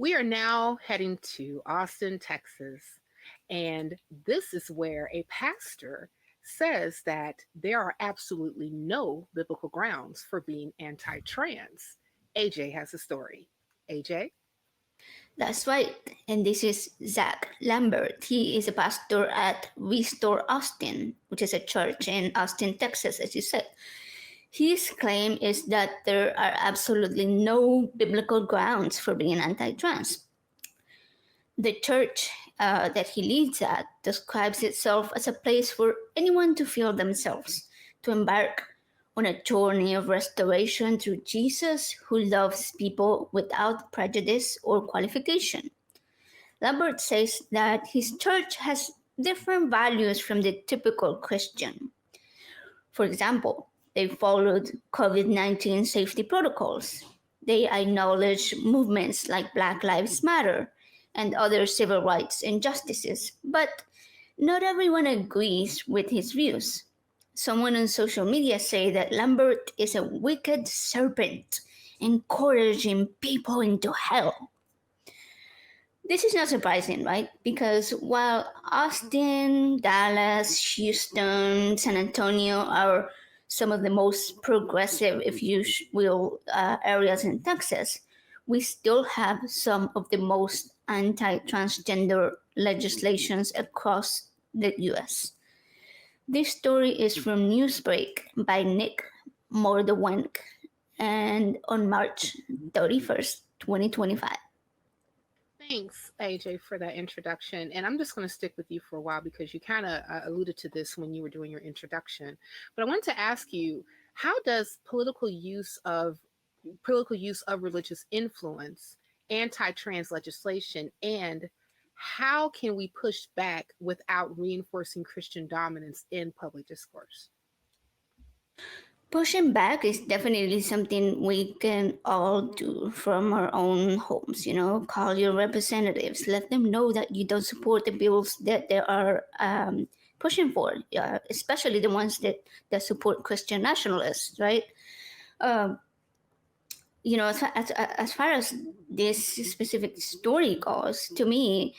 We are now heading to Austin, Texas, and this is where a pastor says that there are absolutely no biblical grounds for being anti trans. AJ has a story. AJ? That's right. And this is Zach Lambert. He is a pastor at Restore Austin, which is a church in Austin, Texas, as you said. His claim is that there are absolutely no biblical grounds for being anti trans. The church that he leads at describes itself as a place for anyone to feel themselves, to embark on a journey of restoration through Jesus, who loves people without prejudice or qualification. Lambert says that his church has different values from the typical Christian. For example, they followed COVID-19 safety protocols. They acknowledge movements like Black Lives Matter and other civil rights injustices, but not everyone agrees with his views. Someone on social media say that Lambert is a wicked serpent, encouraging people into hell. This is not surprising, right? Because while Austin, Dallas, Houston, San Antonio are some of the most progressive, if you will, areas in Texas, we still have some of the most anti-transgender legislations across the U.S. This story is from NewsBreak by Nick Mordowanec and on March 31st, 2025. Thanks, AJ, for that introduction. And I'm just going to stick with you for a while because you kind of alluded to this when you were doing your introduction. But I wanted to ask you, how does political use of religious influence anti-trans legislation, and how can we push back without reinforcing Christian dominance in public discourse? Pushing back is definitely something we can all do from our own homes. Call your representatives, let them know that you don't support the bills that they are pushing for, especially the ones that support Christian nationalists, right? As far as this specific story goes, to me,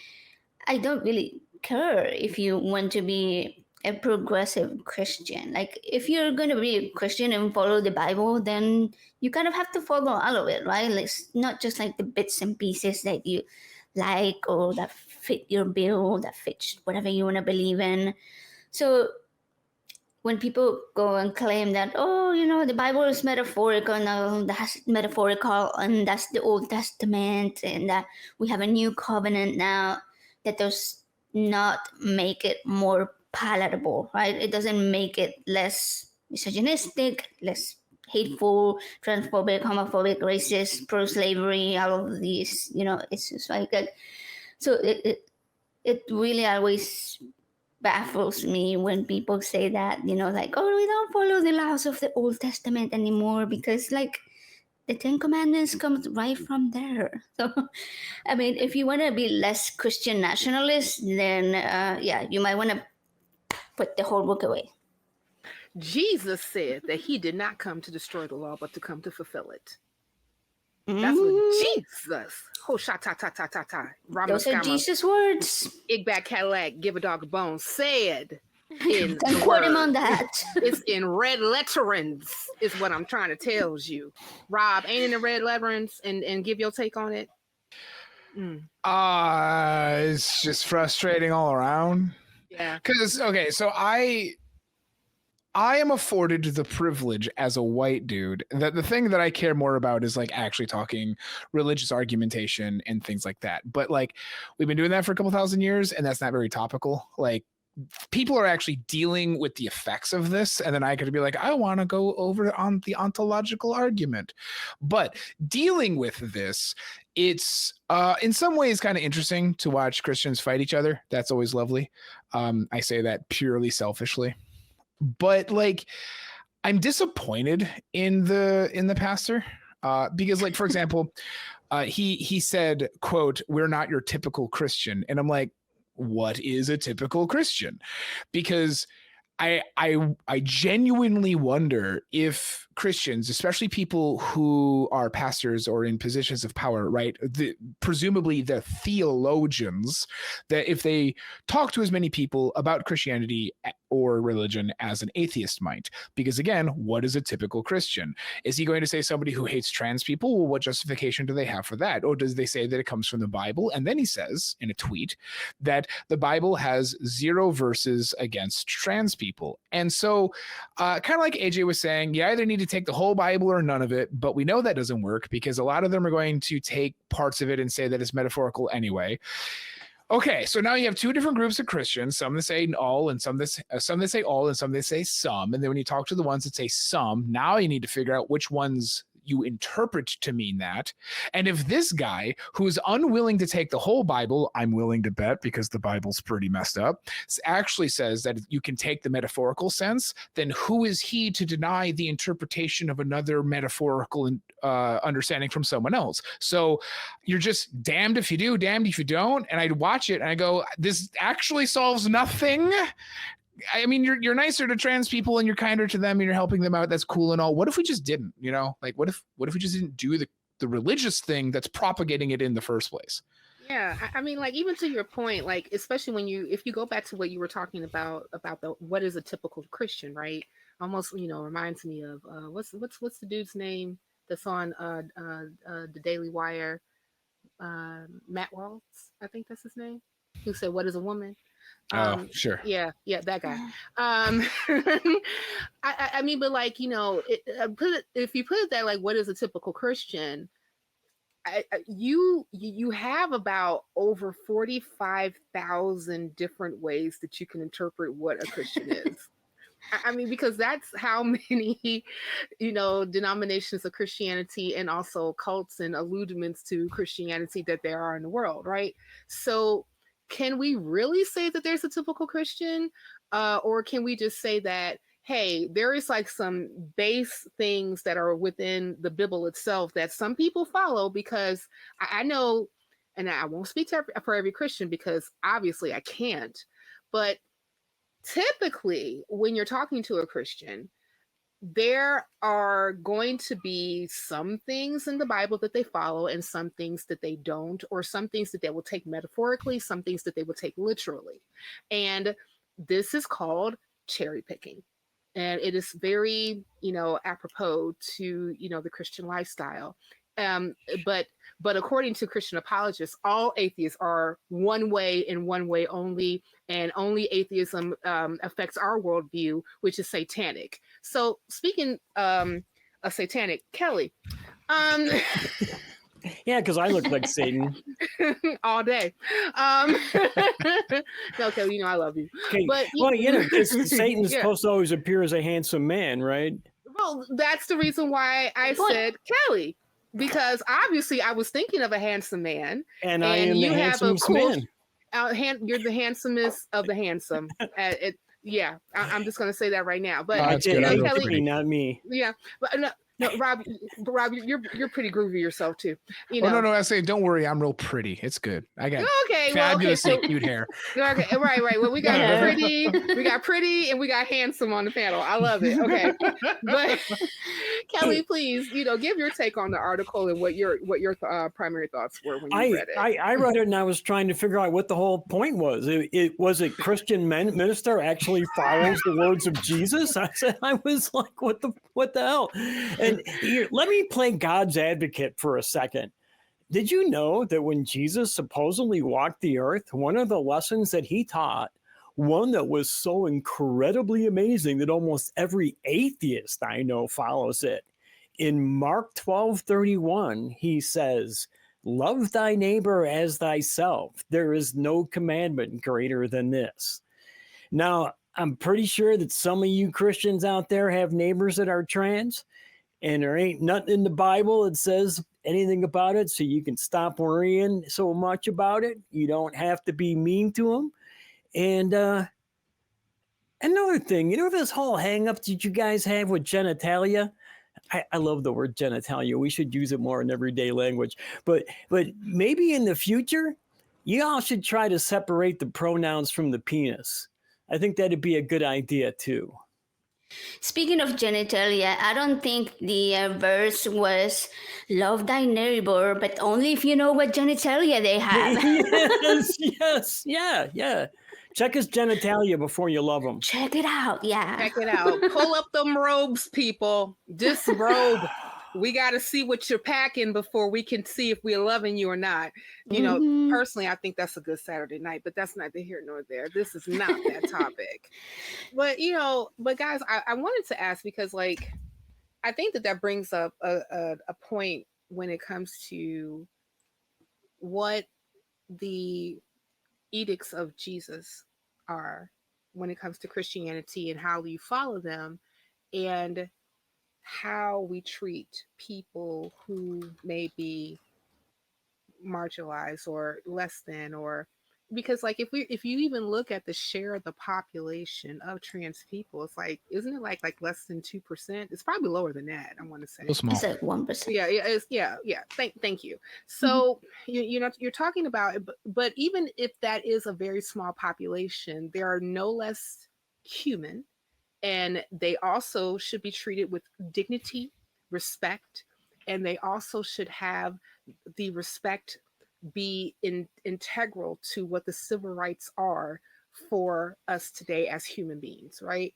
I don't really care if you want to be a progressive Christian. Like, if you're going to be a Christian and follow the Bible, then you kind of have to follow all of it, right? Like, it's not just like the bits and pieces that you like or that fit your bill, that fits whatever you want to believe in. So when people go and claim that, the Bible is metaphorical, no, that's metaphorical, and that's the Old Testament, and that we have a new covenant now, that does not make it more palatable, right? It doesn't make it less misogynistic, less hateful, transphobic, homophobic, racist, pro-slavery, all of these, it's just like that. So it really always baffles me when people say that, like, we don't follow the laws of the Old Testament anymore because, like, the Ten Commandments comes right from there. So, I mean, if you want to be less Christian nationalist, then you might want to put the whole book away. Jesus said that he did not come to destroy the law, but to come to fulfill it. That's what Jesus. Oh, sha ta ta ta ta ta. Those are Jesus' words. Igbat Cadillac, give a dog a bone, said in and quote him on that. It's in red letterings, is what I'm trying to tell you. Rob, ain't in the red letterings, and give your take on it. It's just frustrating all around. Yeah. Because, okay, so I am afforded the privilege as a white dude that the thing that I care more about is like actually talking religious argumentation and things like that. But like, we've been doing that for a couple thousand years and that's not very topical. Like, people are actually dealing with the effects of this. And then I could be like, I want to go over on the ontological argument, but dealing with this, it's in some ways kind of interesting to watch Christians fight each other. That's always lovely. I say that purely selfishly. But like, I'm disappointed in the pastor because, like, for example, he said, quote, "We're not your typical Christian," and I'm like, what is a typical Christian? Because I genuinely wonder if Christians, especially people who are pastors or in positions of power, right? Presumably the theologians, that if they talk to as many people about Christianity or religion as an atheist might, because again, what is a typical Christian? Is he going to say somebody who hates trans people? Well, what justification do they have for that? Or does they say that it comes from the Bible? And then he says in a tweet that the Bible has 0 verses against trans people. And so kind of like AJ was saying, you either need to take the whole Bible or none of it, but we know that doesn't work because a lot of them are going to take parts of it and say that it's metaphorical anyway. Okay, so now you have 2 different groups of Christians, some that say all and some that say all and some that say some. And then when you talk to the ones that say some, now you need to figure out which ones you interpret to mean that. And if this guy who's unwilling to take the whole Bible, I'm willing to bet because the Bible's pretty messed up, actually says that you can take the metaphorical sense, then who is he to deny the interpretation of another metaphorical understanding from someone else? So you're just damned if you do, damned if you don't. And I'd watch it and I go, this actually solves nothing. I mean, you're nicer to trans people and you're kinder to them and you're helping them out. That's cool and all. What if we just didn't, like what if we just didn't do the religious thing that's propagating it in the first place? Yeah. I mean, like, even to your point, like, especially if you go back to what you were talking about what is a typical Christian, right? Almost, reminds me of, what's the dude's name that's on, the Daily Wire? Matt Waltz, I think that's his name, who said, "What is a woman?" Sure. Yeah, that guy. I mean, but like, if you put it that, like, what is a typical Christian? You have about over 45,000 different ways that you can interpret what a Christian is. I mean, because that's how many, denominations of Christianity and also cults and alludiments to Christianity that there are in the world, right? So can we really say that there's a typical Christian? Or can we just say that, hey, there is like some base things that are within the Bible itself that some people follow? Because I know, and I won't speak for every Christian because obviously I can't, but typically when you're talking to a Christian, there are going to be some things in the Bible that they follow and some things that they don't, or some things that they will take metaphorically, some things that they will take literally. And this is called cherry picking. And it is very, apropos to, the Christian lifestyle. But according to Christian apologists, all atheists are one way and one way only, and only atheism affects our worldview, which is satanic. So speaking of satanic, Kelley. Yeah, because I look like Satan all day. No, Kelley, I love you. Okay. But because Satan's supposed to always appear as a handsome man, right? Well, that's the reason why I said Kelley. Because obviously I was thinking of a handsome man. And I am the handsomest man. You're the handsomest of the handsome. I'm just going to say that right now. But Kelley, not me. Yeah, but no, Rob, you're pretty groovy yourself too. No, I say, don't worry, I'm real pretty. It's good. I got fabulously cute hair. Okay, right. Well, we got pretty, and we got handsome on the panel. I love it. Okay, but Kelley, please, give your take on the article and what your primary thoughts were when you read it. I read it and I was trying to figure out what the whole point was. It was a Christian minister actually follows the words of Jesus. I was like, what the hell? And here, let me play God's advocate for a second. Did you know that when Jesus supposedly walked the earth, one of the lessons that he taught, one that was so incredibly amazing that almost every atheist I know follows it. In Mark 12:31, he says, "Love thy neighbor as thyself. There is no commandment greater than this." Now, I'm pretty sure that some of you Christians out there have neighbors that are trans, and there ain't nothing in the Bible that says anything about it, so you can stop worrying so much about it. You don't have to be mean to them. And another thing, this whole hang-up that you guys have with genitalia? I love the word genitalia. We should use it more in everyday language. But maybe in the future, you all should try to separate the pronouns from the penis. I think that'd be a good idea, too. Speaking of genitalia, I don't think the verse was love thy neighbor, but only if you know what genitalia they have. yes, yeah. Check his genitalia before you love him. Check it out, yeah. Check it out. Pull up them robes, people. Disrobe. We got to see what you're packing before we can see if we're loving you or not. You know, personally, I think that's a good Saturday night, but that's neither here nor there. This is not that topic. But, you know, but guys, I wanted to ask because, like, I think that brings up a point when it comes to what the edicts of Jesus are when it comes to Christianity and how you follow them, and how we treat people who may be marginalized or less than, or because like if you even look at the share of the population of trans people, it's like, isn't it like less than 2%? It's probably lower than that, I want to say. So small. It's like 1%. Yeah. Thank you. So you know, you're talking about it, but even if that is a very small population, they are no less human, and they also should be treated with dignity, respect, and they also should have the respect be integral to what the civil rights are for us today as human beings, right?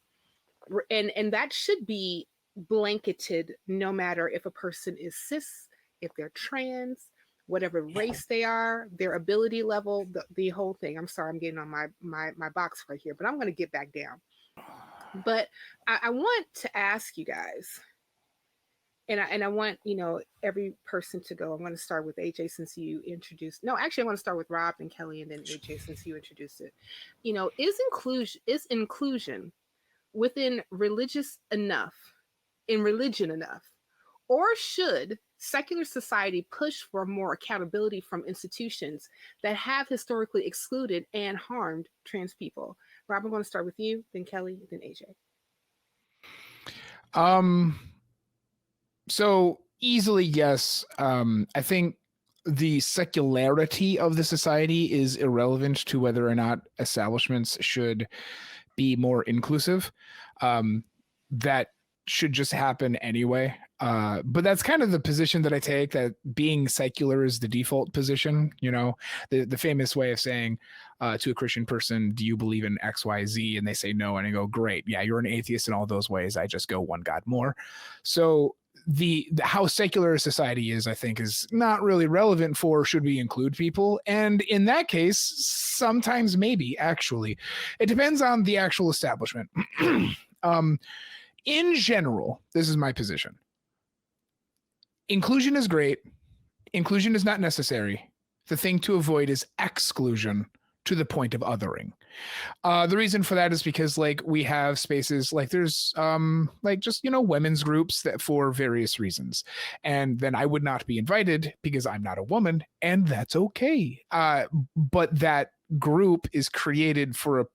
And that should be blanketed no matter if a person is cis, if they're trans, whatever race they are, their ability level, the whole thing. I'm sorry, I'm getting on my box right here, but I'm going to get back down. But I want to ask you guys, and I want, you know, every person to go. I'm going to start with AJ since you introduced. No, actually, I want to start with Rob and Kelley, and then AJ since you introduced it. You know, is inclusion within religion enough, or should secular society push for more accountability from institutions that have historically excluded and harmed trans people? Rob, I'm going to start with you, then Kelley, then AJ. So easily, yes. I think the secularity of the society is irrelevant to whether or not establishments should be more inclusive. That should just happen anyway. But that's kind of the position that I take, that being secular is the default position. You know, the famous way of saying to a Christian person, do you believe in X, Y, Z? And they say no. And I go, great. Yeah, you're an atheist in all those ways. I just go one God more. So the how secular a society is, I think, is not really relevant for should we include people. And in that case, sometimes maybe, actually. It depends on the actual establishment. In general, this is my position. Inclusion is great. Inclusion is not necessary. The thing to avoid is exclusion to the point of othering. The reason for that is because, like, we have spaces like there's like just, you know, women's groups that for various reasons, and then I would not be invited because I'm not a woman, and that's okay. But that group is created for a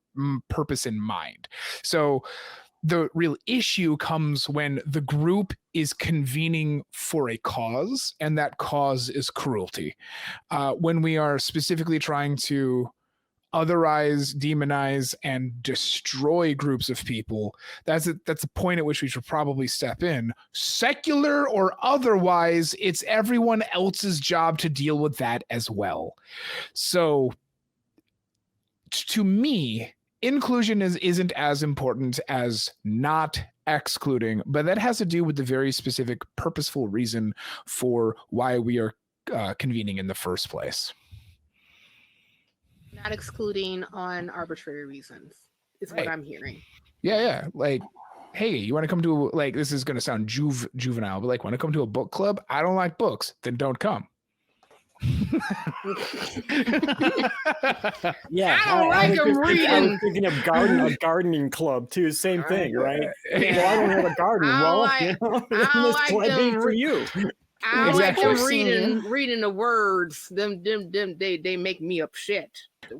purpose in mind. So the real issue comes when the group is convening for a cause, and that cause is cruelty. When we are specifically trying to otherize, demonize, and destroy groups of people, that's a point at which we should probably step in. Secular or otherwise, it's everyone else's job to deal with that as well. So to me, inclusion isn't as important as not excluding, but that has to do with the very specific purposeful reason for why we are convening in the first place. Not excluding on arbitrary reasons is what I'm hearing. Yeah. Like, hey, you want to come to, like, this is going to sound juvenile, but like, want to come to a book club? I don't like books. Then don't come. Yeah, I don't like them reading. I was thinking of a gardening club too. Same thing, right? Yeah. Well, I don't have a garden. I Well, like, you know, I don't this like club them ain't for you. I don't like Exactly. them reading the words. Them they make me upset.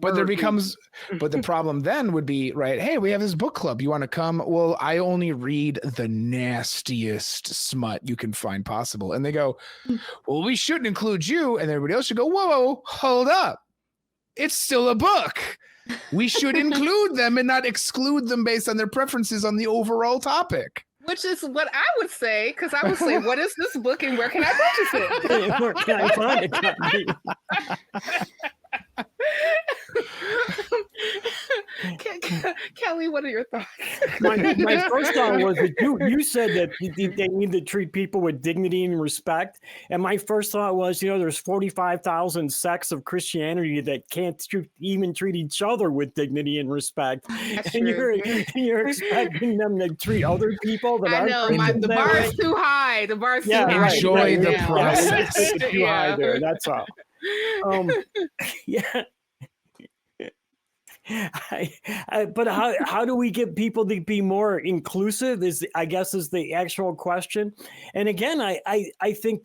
But there becomes, but the problem then would be, right, hey, we have this book club. You want to come? Well, I only read the nastiest smut you can find possible. And they go, well, we shouldn't include you. And everybody else should go, whoa, hold up. It's still a book. We should include them and not exclude them based on their preferences on the overall topic. Which is what I would say, because I would say, what is this book and where can I purchase it? Where can I find it? Kelley, what are your thoughts? My first thought was that you said that they need to treat people with dignity and respect. And my first thought was, there's 45,000 sects of Christianity that can't even treat each other with dignity and respect. That's And true. you're expecting them to treat other people that I aren't know, treated the that bar way. is too high. The bar is too Yeah, high. right. Enjoy the Yeah. process. It's too high there. That's all. Yeah. But how do we get people to be more inclusive is the actual question. And again, I think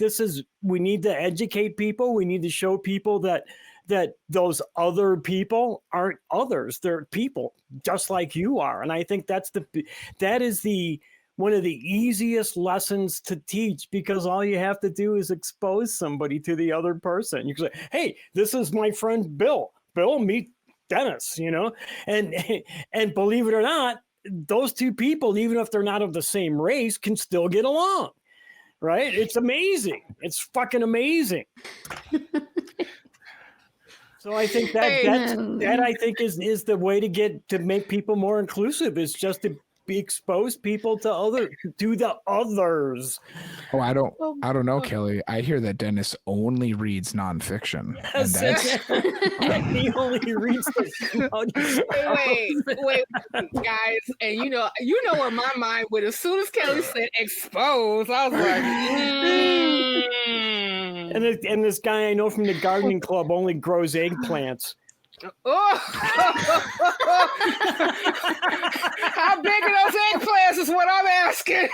we need to educate people. We need to show people that those other people aren't others. They're people just like you are. And I think that is one of the easiest lessons to teach, because all you have to do is expose somebody to the other person. You can say, hey, this is my friend Bill. Bill, meet Dennis, and believe it or not, those two people, even if they're not of the same race, can still get along, right? It's amazing. It's fucking amazing. So I think that I think is the way to make people more inclusive, is just to expose people to the others. Oh, I don't know, Kelley. I hear that Dennis only reads nonfiction. And that's He only reads Wait, guys, and you know where my mind went as soon as Kelley said expose. I was like, and this guy I know from the gardening club only grows eggplants. oh. How big are those eggplants is what I'm asking.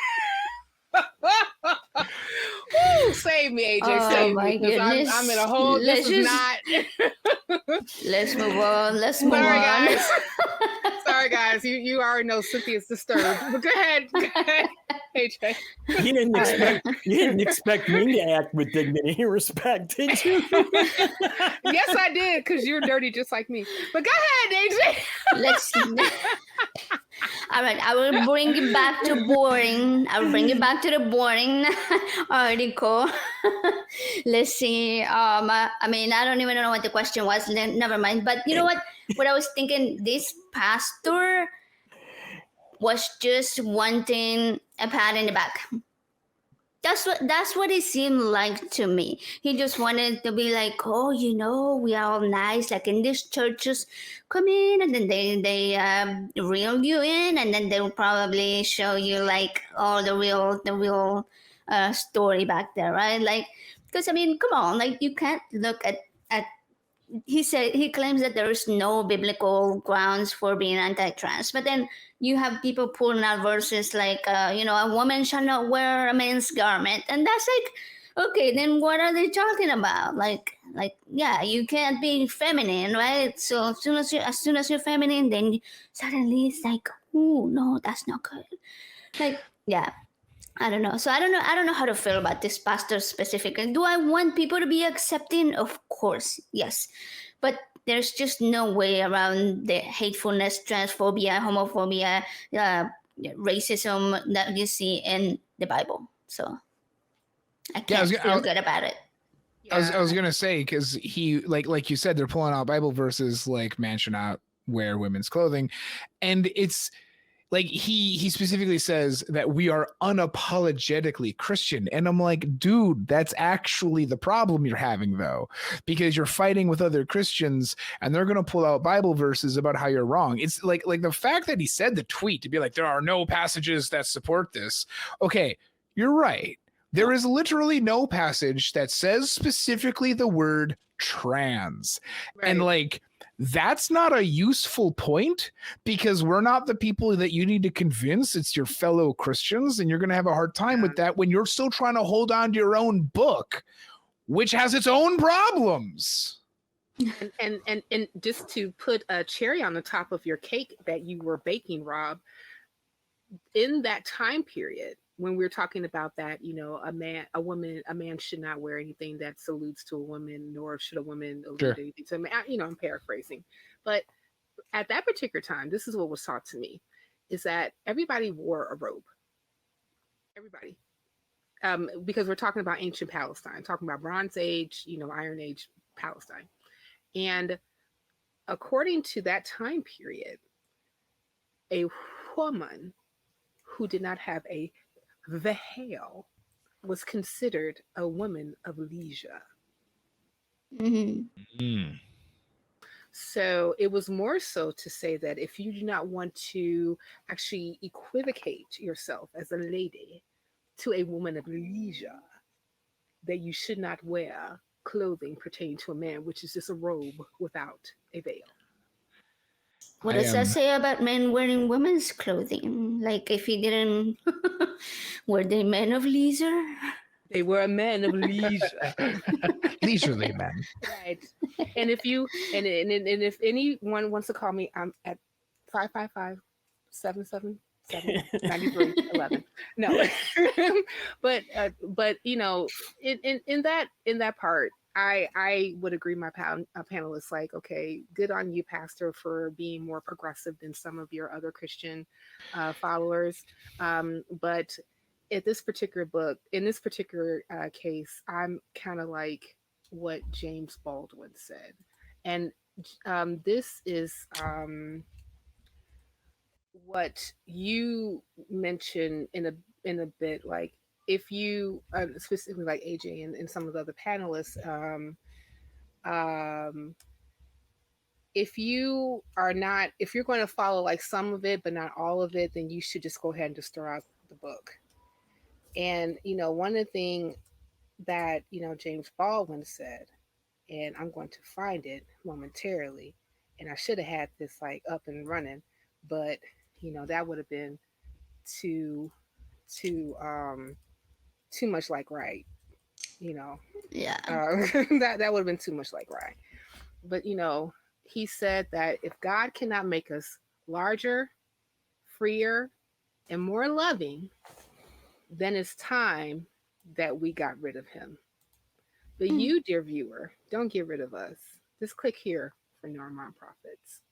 Ooh, save me, AJ. Oh, Save my me, because goodness. I'm in a whole. This is not. Let's move on. Sorry, guys. Sorry, guys. You already know Cynthia's disturbed. But go ahead, AJ. You didn't expect me to act with dignity and respect, did you? Yes, I did, because you're dirty just like me. But go ahead, AJ. Let's. All right, I will bring it back to boring. I will bring it back to the boring article. Let's see. I don't even know what the question was. Never mind. But you know what? What I was thinking, this pastor was just wanting a pat in the back. That's what it seemed like to me. He just wanted to be like, oh, we are all nice. Like in these churches, come in, and then they reel you in, and then they'll probably show you like all the real story back there, right? Like, because come on, like you can't look at. He claims that there is no biblical grounds for being anti-trans, but then you have people pulling out verses like, a woman shall not wear a man's garment, and that's like, okay, then what are they talking about? Like, yeah, you can't be feminine, right? So as soon as you're feminine, then suddenly it's like, oh no, that's not good. Like, yeah. I don't know. So I don't know how to feel about this pastor specifically. Do I want people to be accepting? Of course, yes. But there's just no way around the hatefulness, transphobia, homophobia, racism that you see in the Bible. So I can't feel good about it. I was gonna say, because he like you said, they're pulling out Bible verses like man should not wear women's clothing, and it's like he specifically says that we are unapologetically Christian. And I'm like, dude, that's actually the problem you're having, though, because you're fighting with other Christians and they're going to pull out Bible verses about how you're wrong. It's like the fact that he said the tweet to be like, there are no passages that support this. Okay, you're right. There is literally no passage that says specifically the word trans. Right. And like, that's not a useful point, because we're not the people that you need to convince. It's your fellow Christians, and you're going to have a hard time with that when you're still trying to hold on to your own book, which has its own problems. And just to put a cherry on the top of your cake that you were baking, Rob, in that time period, when we're talking about that, a man should not wear anything that alludes to a woman, nor should a woman allude to anything to a man. I'm paraphrasing, but at that particular time, this is what was taught to me, is that everybody wore a robe. Everybody. Because we're talking about ancient Palestine, talking about Bronze Age, Iron Age Palestine. And according to that time period, a woman who did not have a veil was considered a woman of leisure. Mm-hmm. So it was more so to say that if you do not want to actually equivocate yourself as a lady to a woman of leisure, that you should not wear clothing pertaining to a man, which is just a robe without a veil. What does that say about men wearing women's clothing? Like if he didn't, were they men of leisure? They were a man of leisure. Leisurely men. Right. And if you and if anyone wants to call me, I'm at 555-777-9311. No. but in that part, I would agree my panelists, like, okay, good on you, Pastor, for being more progressive than some of your other Christian followers. But in this particular case, I'm kind of like what James Baldwin said. And this is what you mentioned in a bit, like if you specifically like AJ and some of the other panelists, if you're going to follow like some of it but not all of it, then you should just go ahead and just throw out the book. And one of the things that James Baldwin said, and I'm going to find it momentarily, and I should have had this like up and running, but that would have been too much like right. Yeah. That would have been too much like right. But he said that if God cannot make us larger, freer, and more loving, then it's time that we got rid of him. But you, dear viewer, don't get rid of us. Just click here for Norman Prophets.